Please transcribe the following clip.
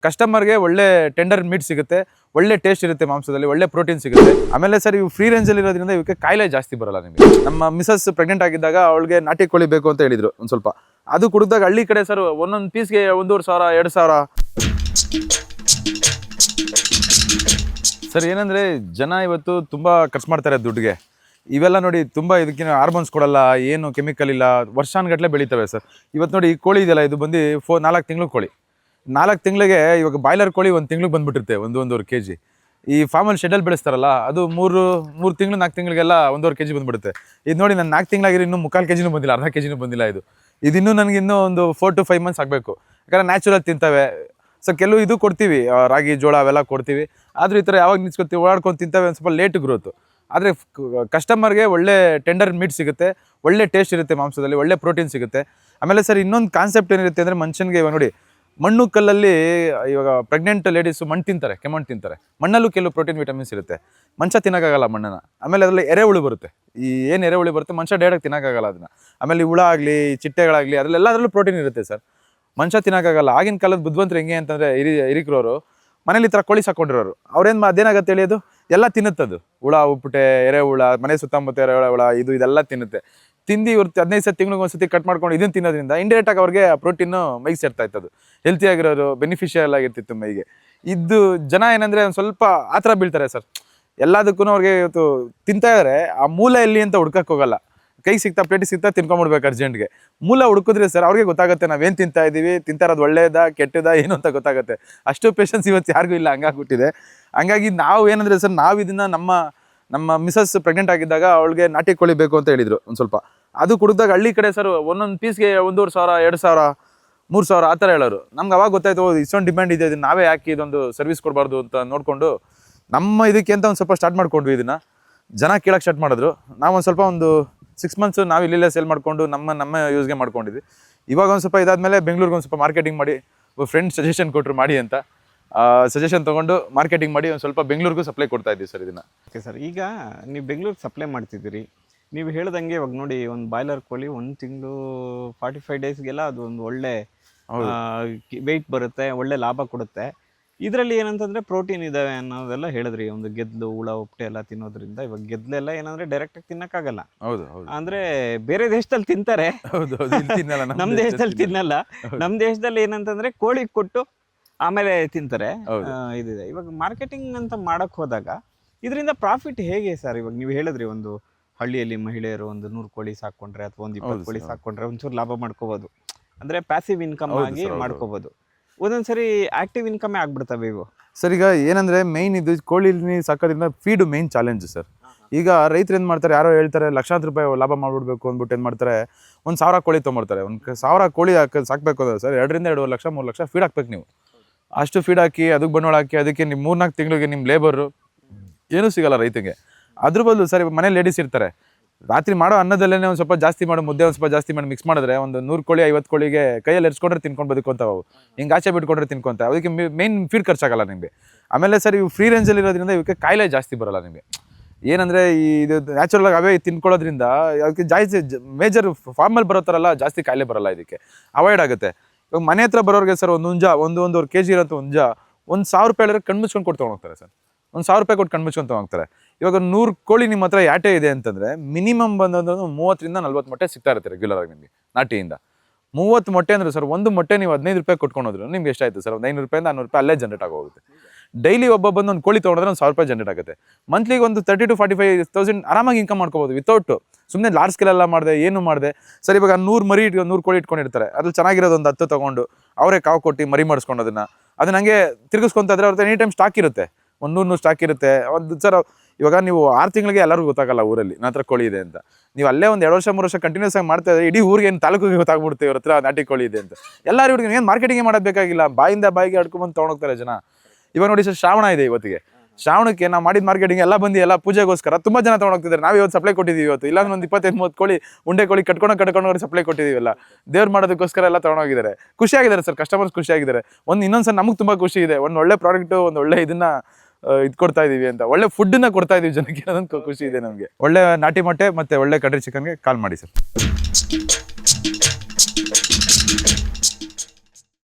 ಕಸ್ಟಮರ್ಗೆ ಒಳ್ಳೆ tender meet ಸಿಗುತ್ತೆ, ಒಳ್ಳೆ ಟೇಸ್ಟ್ ಇರುತ್ತೆ, ಮಾಂಸದಲ್ಲಿ ಒಳ್ಳೆ ಪ್ರೋಟೀನ್ ಸಿಗುತ್ತೆ. ಆಮೇಲೆ ಸರ್ ಇವು ಫ್ರೀ ರೇಂಜಲ್ಲಿ ಇರೋದ್ರಿಂದ ಇವಕ್ಕೆ ಕಾಯಿಲೆ ಜಾಸ್ತಿ ಬರಲ್ಲ ನಿಮಗೆ. ನಮ್ಮ ಮಿಸಸ್ ಪ್ರೆಗ್ನೆಂಟ್ ಆಗಿದ್ದಾಗ ಅವಳಿಗೆ ನಾಟಿ ಕೋಳಿ ಬೇಕು ಅಂತ ಹೇಳಿದ್ರು ಒಂದು ಸ್ವಲ್ಪ. ಅದು ಕುಡಿದಾಗ ಹಳ್ಳಿ ಕಡೆ ಸರ್ ಒಂದೊಂದು ಪೀಸ್ಗೆ 1,500 2,000 ಸರ್. ಏನಂದ್ರೆ ಜನ ಇವತ್ತು ತುಂಬಾ ಖರ್ಚು ಮಾಡ್ತಾರೆ ದುಡ್ಡಿಗೆ. ಇವೆಲ್ಲ ನೋಡಿ ತುಂಬ ಇದಕ್ಕಿನ ಹಾರ್ಮೋನ್ಸ್ ಕೊಡಲ್ಲ, ಏನು ಕೆಮಿಕಲ್ ಇಲ್ಲ, ವರ್ಷಾನುಗಟ್ಟಲೆ ಬೆಳೀತವೆ ಸರ್. ಇವತ್ತು ನೋಡಿ ಈ ಕೋಳಿ ಇದೆಯಲ್ಲ, ಇದು ಬಂದು 4 ತಿಂಗಳು ಕೋಳಿ. 4 ತಿಂಗಳಿಗೆ ಇವಾಗ ಬಾಯ್ಲರ್ ಕೋಳಿ 1 ತಿಂಗಳಿಗೆ ಬಂದ್ಬಿಟ್ಟಿರುತ್ತೆ 1-1.5 kg. ಈ ಫಾರ್ಮಲ್ಲಿ ಶೆಡ್ಯೂಲ್ ಬೆಳೆಸ್ತಾರಲ್ಲ, ಅದು 3 ತಿಂಗಳು 4 ತಿಂಗಳಿಗೆಲ್ಲ 1.5 kg ಬಂದ್ಬಿಡುತ್ತೆ. ಇದು ನೋಡಿ ನಾನು 4 ತಿಂಗಳಾಗಿರೋ ಇನ್ನೂ 3/4 kg ಬಂದಿಲ್ಲ, ಅರ್ಧ kg ಬಂದಿಲ್ಲ. ಇದಿನ್ನೂ ನನಗೆ ಇನ್ನೂ ಒಂದು 4 to 5 months ಆಗಬೇಕು. ಯಾಕಂದರೆ ನ್ಯಾಚುರಲ್ ತಿಂತವೆ. ಸೊ ಕೆಲವು ಇದು ಕೊಡ್ತೀವಿ, ರಾಗಿ ಜೋಳ ಅವೆಲ್ಲ ಕೊಡ್ತೀವಿ. ಆದರೂ ಈ ಥರ ಯಾವಾಗ ನಿಲ್ಸ್ಕೊತೀವಿ ಓಡಾಡ್ಕೊಂಡು ತಿಂತವೆ, ಒಂದು ಸ್ವಲ್ಪ ಲೇಟ್ ಗ್ರೋತು. ಆದರೆ ಕಸ್ಟಮರ್ಗೆ ಒಳ್ಳೆ ಟೆಂಡರ್ ಮೀಟ್ ಸಿಗುತ್ತೆ, ಒಳ್ಳೆ ಟೇಸ್ಟ್ ಇರುತ್ತೆ, ಮಾಂಸದಲ್ಲಿ ಒಳ್ಳೆ ಪ್ರೋಟೀನ್ ಸಿಗುತ್ತೆ. ಆಮೇಲೆ ಸರ್ ಇನ್ನೊಂದು ಕಾನ್ಸೆಪ್ಟ್ ಏನಿರುತ್ತೆ ಅಂದರೆ, ಮನುಷ್ಯನಿಗೆ ಇವಾಗ ನೋಡಿ ಮಣ್ಣು ಕಲ್ಲಲ್ಲಿ ಇವಾಗ ಪ್ರೆಗ್ನೆಂಟ್ ಲೇಡೀಸು ಮಣ್ಣು ತಿಂತಾರೆ, ಕೆಮ್ಮಣ್ಣು ತಿಂತಾರೆ. ಮಣ್ಣಲ್ಲೂ ಕೆಲವು ಪ್ರೋಟೀನ್ ವಿಟಮಿನ್ಸ್ ಇರುತ್ತೆ. ಮನುಷ್ಯ ತಿನ್ನೋಕ್ಕಾಗಲ್ಲ ಮಣ್ಣನ್ನು. ಆಮೇಲೆ ಅದರಲ್ಲಿ ಎರೆಹುಳು ಬರುತ್ತೆ. ಈ ಏನು ಎರೆಹುಳು ಬರುತ್ತೆ ಮನುಷ್ಯ ಡೈರೆಕ್ಟ್ ತಿನ್ನೋಕ್ಕಾಗಲ್ಲ ಅದನ್ನು. ಆಮೇಲೆ ಹುಳ ಆಗಲಿ ಚಿಟ್ಟೆಗಳಾಗಲಿ ಅದರಲ್ಲೆಲ್ಲದರಲ್ಲೂ ಪ್ರೋಟೀನ್ ಇರುತ್ತೆ ಸರ್. ಮನುಷ್ಯ ತಿನ್ನೋಕ್ಕಾಗಲ್ಲ. ಆಗಿನ ಕಾಲದ ಬುದ್ಧಿವಂತರು ಹೆಂಗೆ ಅಂತಂದರೆ ಹಿರಿಕರೋರು ಮನೇಲಿ ಈ ಥರ ಕೋಳಿ ಸಾಕೊಂಡಿರೋರು. ಅವ್ರೇನು ಅದೇನಾಗುತ್ತೆ ಹೇಳಿ, ಅದು ಎಲ್ಲ ತಿನ್ನುತ್ತದು. ಹುಳ ಉಪ್ಪುಟೆ, ಎರೆಹುಳ, ಮನೆ ಸುತ್ತಮುತ್ತ ಎರೆಹುಳ, ಇದೆಲ್ಲ ತಿನ್ನುತ್ತೆ. ತಿಂದು ಇವ್ರು 15 ತಿಂಗಳಿಗೆ ಒಂದ್ಸತಿ ಕಟ್ ಮಾಡ್ಕೊಂಡು ಇದನ್ನು ತಿನ್ನೋದ್ರಿಂದ ಇಂಡೈರೆಕ್ಟಾಗಿ ಅವ್ರಿಗೆ ಆ ಪ್ರೋಟೀನು ಮೈಗೆ ಸೇರ್ತಾ ಇತ್ತದು. ಹೆಲ್ತಿ ಆಗಿರೋರು, ಬೆನಿಫಿಷಿಯಲ್ ಆಗಿರ್ತಿತ್ತು ಮೈಗೆ. ಇದು ಜನ ಏನಂದರೆ ಒಂದು ಸ್ವಲ್ಪ ಆ ಥರ ಬೀಳ್ತಾರೆ ಸರ್. ಎಲ್ಲದಕ್ಕೂ ಅವ್ರಿಗೆ ಇವತ್ತು ತಿಂತಾ ಇದ್ದಾರೆ, ಆ ಮೂಲ ಎಲ್ಲಿ ಅಂತ ಹುಡ್ಕಕ್ಕೆ ಹೋಗಲ್ಲ. ಕೈ ಸಿಗ್ತಾ ಪ್ಲೇಟಿಗೆ ಸಿಗ್ತಾ ತಿನ್ಕೊಂಡ್ಬಿಡ್ಬೇಕು ಅರ್ಜೆಂಟ್ಗೆ. ಮೂಲ ಹುಡುಕಿದ್ರೆ ಸರ್ ಅವ್ರಿಗೆ ಗೊತ್ತಾಗುತ್ತೆ ನಾವೇನು ತಿಂತಾ ಇದ್ದೀವಿ, ತಿಂತಾ ಇರೋದು ಒಳ್ಳೇದಾ ಕೆಟ್ಟದಾ ಏನು ಅಂತ ಗೊತ್ತಾಗುತ್ತೆ. ಅಷ್ಟು ಪೇಷನ್ಸ್ ಇವತ್ತು ಯಾರಿಗೂ ಇಲ್ಲ, ಹಂಗಾಗ್ಬಿಟ್ಟಿದೆ. ಹಂಗಾಗಿ ನಾವು ಏನಂದರೆ ಸರ್, ನಾವು ಇದನ್ನು ನಮ್ಮ ಮಿಸಸ್ ಪ್ರೆಗ್ನೆಂಟ್ ಆಗಿದ್ದಾಗ ಅವಳಿಗೆ ನಾಟಿ ಕೋಳಿ ಬೇಕು ಅಂತ ಹೇಳಿದ್ರು ಒಂದು ಸ್ವಲ್ಪ. ಅದು ಕುಡಿದಾಗ ಹಳ್ಳಿ ಕಡೆ ಸರ್ ಒಂದೊಂದು ಪೀಸ್ಗೆ 1,500 2,000 3,000 ಆ ಥರ ಹೇಳೋರು. ನಮ್ಗೆ ಅವಾಗ ಗೊತ್ತಾಯ್ತು, ಇಷ್ಟೊಂದು ಡಿಮ್ಯಾಂಡ್ ಇದೆ, ಇದನ್ನು ನಾವೇ ಹಾಕಿ ಇದೊಂದು ಸರ್ವಿಸ್ ಕೊಡಬಾರ್ದು ಅಂತ ನೋಡಿಕೊಂಡು ನಮ್ಮ ಇದಕ್ಕೆ ಅಂತ ಒಂದು ಸ್ವಲ್ಪ ಸ್ಟಾರ್ಟ್ ಮಾಡ್ಕೊಂಡ್ವಿ. ಇದನ್ನು ಜನ ಕೇಳೋಕ್ಕೆ ಸ್ಟಾರ್ಟ್ ಮಾಡಿದ್ರು. ನಾವು ಒಂದು ಸ್ವಲ್ಪ ಒಂದು 6 months ನಾವು ಇಲ್ಲೇ ಸೇಲ್ ಮಾಡಿಕೊಂಡು ನಮ್ಮ ಯೂಸ್ಗೆ ಮಾಡ್ಕೊಂಡಿದ್ವಿ. ಇವಾಗ ಒಂದು ಸ್ವಲ್ಪ ಇದಾದಮೇಲೆ ಬೆಂಗಳೂರಿಗೆ ಒಂದು ಸ್ವಲ್ಪ ಮಾರ್ಕೆಟಿಂಗ್ ಮಾಡಿ, ಫ್ರೆಂಡ್ಸ್ ಸಜೆಷನ್ ಕೊಟ್ಟರು ಮಾಡಿ ಅಂತ, ಸಜೆಷನ್ ತೊಗೊಂಡು ಮಾರ್ಕೆಟಿಂಗ್ ಮಾಡಿ ಒಂದು ಸ್ವಲ್ಪ ಬೆಂಗಳೂರಿಗೂ ಸಪ್ಲೈ ಕೊಡ್ತಾ ಇದ್ದೀವಿ ಸರ್ ಇದನ್ನು. ಓಕೆ ಸರ್, ಈಗ ನೀವು ಬೆಂಗಳೂರಿಗೆ ಸಪ್ಲೈ ಮಾಡ್ತಿದ್ದೀರಿ. ನೀವು ಹೇಳ್ದಂಗೆ ಇವಾಗ ನೋಡಿ, ಒಂದು ಬಾಯ್ಲರ್ ಕೋಳಿ 1 ತಿಂಗಳು 45 ಡೇಸ್ಗೆಲ್ಲ ಅದು ಒಂದು ಒಳ್ಳೆ ವೆಯ್ಟ್ ಬರುತ್ತೆ, ಒಳ್ಳೆ ಲಾಭ ಕೊಡುತ್ತೆ. ಇದರಲ್ಲಿ ಏನಂತಂದರೆ ಪ್ರೋಟೀನ್ ಇದ್ದಾವೆ ಅನ್ನೋದೆಲ್ಲ ಹೇಳಿದ್ರಿ. ಒಂದು ಗೆದ್ಲು, ಹುಳ ಉಪ್ಪಟೆ ಎಲ್ಲ ತಿನ್ನೋದ್ರಿಂದ ಇವಾಗ ಗೆದ್ಲೆಲ್ಲ ಏನಂದರೆ ಡೈರೆಕ್ಟಾಗಿ ತಿನ್ನೋಕ್ಕಾಗಲ್ಲ. ಹೌದು, ಅಂದರೆ ಬೇರೆ ದೇಶದಲ್ಲಿ ತಿಂತಾರೆ, ನಮ್ಮ ದೇಶದಲ್ಲಿ ತಿನ್ನಲ್ಲ. ನಮ್ಮ ದೇಶದಲ್ಲಿ ಏನಂತಂದರೆ ಕೋಳಿ ಕೊಟ್ಟು ಆಮೇಲೆ ತಿಂತಾರೆ. ಇದಿದೆ. ಇವಾಗ ಮಾರ್ಕೆಟಿಂಗ್ ಅಂತ ಮಾಡಕ್ಕೆ ಹೋದಾಗ ಇದರಿಂದ ಪ್ರಾಫಿಟ್ ಹೇಗೆ ಸರ್? ಇವಾಗ ನೀವು ಹೇಳಿದ್ರಿ, ಒಂದು ಹಳ್ಳಿಯಲ್ಲಿ ಮಹಿಳೆಯರು ಒಂದು 100 ಕೋಳಿ ಸಾಕೊಂಡ್ರೆ ಅಥವಾ ಒಂದು 20 ಕೋಳಿ ಸಾಕೊಂಡ್ರೆ ಒಂಚೂರು ಲಾಭ ಮಾಡ್ಕೋಬೋದು. ಅಂದರೆ ಪ್ಯಾಸಿವ್ ಇನ್ಕಮ್ ಆಗಿ ಮಾಡ್ಕೋಬೋದು. ಒಂದೊಂದ್ಸರಿ ಆಕ್ಟಿವ್ ಇನ್ಕಮೇ ಆಗ್ಬಿಡ್ತವೆ ಇವು ಸರ್. ಈಗ ಏನಂದರೆ ಮೇಯ್ನ್ ಇದು ಕೋಳಿ ಸಾಕೋದ್ರಿಂದ ಫೀಡು ಮೇಯ್ನ್ ಚಾಲೆಂಜ್ ಸರ್. ಈಗ ರೈತರು ಏನು ಮಾಡ್ತಾರೆ, ಯಾರೋ ಹೇಳ್ತಾರೆ ಲಕ್ಷಾಂತರ ರೂಪಾಯಿ ಲಾಭ ಮಾಡಿಬಿಡ್ಬೇಕು ಅಂದ್ಬಿಟ್ಟು ಏನು ಮಾಡ್ತಾರೆ, 1,000 ಕೋಳಿ ತೊಗೊಂಬರ್ತಾರೆ. 1,000 ಕೋಳಿ ಸಾಕಬೇಕು ಅಂದ್ರೆ ಸರ್ 2 ರಿಂದ 2.5 ಲಕ್ಷ 3 ಲಕ್ಷ ಫೀಡ್ ಹಾಕ್ಬೇಕು ನೀವು. ಅಷ್ಟು ಫೀಡ್ ಹಾಕಿ ಅದಕ್ಕೆ ಬಂಡವಾಳ ಹಾಕಿ ಅದಕ್ಕೆ ನಿಮ್ಮ 3-4 ತಿಂಗಳಿಗೆ ನಿಮ್ಮ ಲೇಬರು ಏನೂ ಸಿಗಲ್ಲ ರೈತಗೆ. ಅದ್ರ ಬದಲು ಸರ್ ಇವಾಗ ಮನೇಲಿ ಲೇಡೀಸ್ ಇರ್ತಾರೆ, ರಾತ್ರಿ ಮಾಡೋ ಅನ್ನದಲ್ಲೇ ಒಂದು ಸ್ವಲ್ಪ ಜಾಸ್ತಿ ಮಾಡಿ, ಮುದ್ದೆ ಒಂದು ಸ್ವಲ್ಪ ಜಾಸ್ತಿ ಮಾಡಿ ಮಿಕ್ಸ್ ಮಾಡಿದ್ರೆ ಒಂದು 100 ಕೋಳಿ 50 ಕೋಳಿಗೆ ಕೈಯಲ್ಲಿ ಎರ್ಸ್ಕೊಂಡ್ರೆ ತಿನ್ಕೊಂಡು ಬದುಕೊಂತಾವೆ ಅವು. ಹಿಂಗೆ ಆಚೆ ಬಿಟ್ಕೊಂಡ್ರೆ ತಿನ್ಕೊಂತ, ಅದಕ್ಕೆ ಮೇಯ್ನ್ ಫೀಡ್ ಖರ್ಚಾಗಲ್ಲ ನಿಮಗೆ. ಆಮೇಲೆ ಸರ್ ಇವು ಫ್ರೀ ರೇಂಜಲ್ಲಿ ಇರೋದ್ರಿಂದ ಇವಕ್ಕೆ ಕಾಯಿಲೆ ಜಾಸ್ತಿ ಬರೋಲ್ಲ ನಿಮಗೆ. ಏನಂದರೆ ಇದು ನ್ಯಾಚುರಲಾಗಿ ಅವೇ ತಿನ್ಕೊಳ್ಳೋದ್ರಿಂದ ಅದಕ್ಕೆ ಜಾಸ್ತಿ ಮೇಜರ್ ಫಾರ್ಮಲ್ಲಿ ಬರೋ ಥರಲ್ಲ ಜಾಸ್ತಿ ಕಾಯಿಲೆ ಬರೋಲ್ಲ, ಇದಕ್ಕೆ ಅವಾಯ್ಡ್ ಆಗುತ್ತೆ. ಇವಾಗ ಮನೆ ಹತ್ರ ಬರೋರಿಗೆ ಸರ್ ಒಂದು ಹುಂಜ 1-1.5 kg ಇರೋಂಥ ಹುಂಜ 1,000 ರೂಪಾಯಿ ಹೇಳಿದ್ರೆ ಕಣ್ಮುಚ್ಕೊಂಡು ಕೊಟ್ಟು ತೊಗೊಂಡೋಗ್ತಾರೆ ಸರ್. 1,000 ರೂಪಾಯಿ ಕೊಟ್ಟು ಕಣ್ಮುಚ್ಕೊಂಡು ತೊಗೊಂಡೋಗ್ತಾರೆ. ಇವಾಗ 100 ಕೋಳಿ ನಿಮ್ಮ ಹತ್ರ ಯಾಟೆ ಇದೆ ಅಂತಂದರೆ ಮಿನಿಮಮ್ ಬಂದೊಂದು 30 ರಿಂದ 40 ಮೊಟ್ಟೆ ಸಿಗ್ತಾ ಇರುತ್ತೆ ರೆಗ್ಯುಲರ್ ಆಗಿ ನಿಮಗೆ ನಾಟಿಯಿಂದ. 30 ಮೊಟ್ಟೆ ಅಂದರೆ ಸರ್ ಒಂದು ಮೊಟ್ಟೆ ನೀವು 15 ರೂಪಾಯಿ ಕೊಟ್ಕೊಂಡೋದ್ರು ನಿಮ್ಗೆ ಎಷ್ಟಾಯ್ತು ಸರ್? ಒಂದು 500 ರೂಪಾಯಿಂದ 100 ರೂಪಾಯಿ ಅಲ್ಲೇ ಜನರೇಟ್ ಆಗೋಗುತ್ತೆ. ಡೈಲಿ ಒಬ್ಬ ಬಂದು ಒಂದು ಕೋಳಿ ತೊಗೊಂಡ್ರೆ 1,000 ರೂಪಾಯಿ ಜನರೇಟ್ ಆಗುತ್ತೆ. ಮಂತ್ಲಿಗೆ ಒಂದು 30,000 to 45,000 ಆರಾಮಾಗಿ ಇನ್ಕಮ್ ಮಾಡ್ಕೋಬೋದು ವಿತೌಟ್ ಸುಮ್ಮನೆ ಲಾರ್ಜ್ ಸ್ಕೇಲೆಲ್ಲ ಮಾಡಿದೆ ಏನು ಮಾಡಿದೆ ಸರ್. ಇವಾಗ 100 ಕೋಳಿ ಇಟ್ಕೊಂಡಿರ್ತಾರೆ, ಅದ್ರಲ್ಲಿ ಚೆನ್ನಾಗಿರೋದು ಒಂದು 10 ತೊಗೊಂಡು ಅವರೇ ಕಾವು ಕೊಟ್ಟು ಮರಿ ಮಾಡಿಸ್ಕೊಂಡು ಅದನ್ನ ಹಂಗೆ ತಿರುಗಿಸ್ಕೊಂತಾದ್ರೆ ಅವ್ರದ್ದು ಎನಿ ಟೈಮ್ ಸ್ಟಾಕ್ ಇರುತ್ತೆ, 100 ಸ್ಟಾಕ್ ಇರುತ್ತೆ. ಒಂದು ಸರ್ ಇವಾಗ ನೀವು 6 ತಿಂಗಳಿಗೆ ಎಲ್ಲರಿಗೂ ಗೊತ್ತಾಗಲ್ಲ ಊರಲ್ಲಿ ನನ್ನ ಹತ್ರ ಕೋಳಿ ಇದೆ ಅಂತ. ನೀವು ಅಲ್ಲೇ ಒಂದು 2 ವರ್ಷ 3 ವರ್ಷ ಕಂಟಿನ್ಯೂಸ್ ಆಗಿ ಮಾಡ್ತಾ ಇದ್ರೆ ಇಡೀ ಊರಿಗೆ ಏನು ತಾಲೂಕಿಗೆ ಗೊತ್ತಾಗ್ಬಿಡ್ತೀವಿ ಇವ್ರ ಹತ್ರ ನಾಟಿ ಕೋಳಿ ಇದೆ ಅಂತ. ಎಲ್ಲರೂ ಇವ್ರಿಗೆ ಏನು ಮಾರ್ಕೆಟಿಂಗ್ ಮಾಡೋದು ಬೇಕಾಗಿಲ್ಲ, ಬಾಯಿಂದ ಬಾಯಿಗೆ ಅಡ್ಕೊಂಡ್ಬಂದು ತೊಗೊಂಡೋಗ್ತಾರೆ ಜನ. ಇವಾಗ ನೋಡಿ ಸರ್, ಶ್ರಾವಣ ಇದೆ ಇವತ್ತಿಗೆ. ಶ್ರಾವಣಕ್ಕೆ ನಾವು ಮಾಡಿದ ಮಾರ್ಕೆಟಿಂಗ್ ಎಲ್ಲ ಬಂದು ಎಲ್ಲ ಪೂಜೆಗೋಸ್ಕರ ತುಂಬ ಜನ ತೊಗೊಂಡೋಗ್ತಿದ್ದಾರೆ. ನಾವು ಇವತ್ತು ಸಪ್ಲೈ ಕೊಟ್ಟಿದ್ದೀವಿ. ಇವತ್ತು ಇಲ್ಲಾಂದ್ರೆ ಒಂದು 25-30 ಕೋಳಿ ಉಂಡೆ ಕೋಳಿ ಕಟ್ಕೊಂಡು ಸಪ್ಲೈ ಕೊಟ್ಟಿದ್ದೀವಲ್ಲ, ದೇವ್ರು ಮಾಡೋದಕ್ಕೋಸ್ಕರ ಎಲ್ಲ ತೊಗೊಂಡೋಗಿದ್ದಾರೆ. ಖುಷಿಯಾಗಿದ್ದಾರೆ ಸರ್, ಕಸ್ಟಮರ್ಸ್ ಖುಷಿಯಾಗಿದ್ದಾರೆ. ಇನ್ನೊಂದು ಸರ್ ನಮಗೆ ತುಂಬ ಖುಷಿ ಇದೆ, ಒಂದು ಒಳ್ಳೆ ಪ್ರಾಡಕ್ಟು, ಒಂದು ಒಳ್ಳೆ ಇದನ್ನ ಇದು ಕೊಡ್ತಾ ಇದೀವಿ ಅಂತ, ಒಳ್ಳೆ ಫುಡ್ಡನ್ನ ಕೊಡ್ತಾ ಇದೀವಿ ಜನಕ್ಕೆ, ಅನ್ನೋದೊಂದು ಖುಷಿ ಇದೆ ನಮಗೆ. ಒಳ್ಳೆ ನಾಟಿ ಮೊಟ್ಟೆ ಮತ್ತೆ ಒಳ್ಳೆ ಕಡ್ರಿ ಚಿಕನ್ಗೆ ಕಾಲ್ ಮಾಡಿ ಸರ್.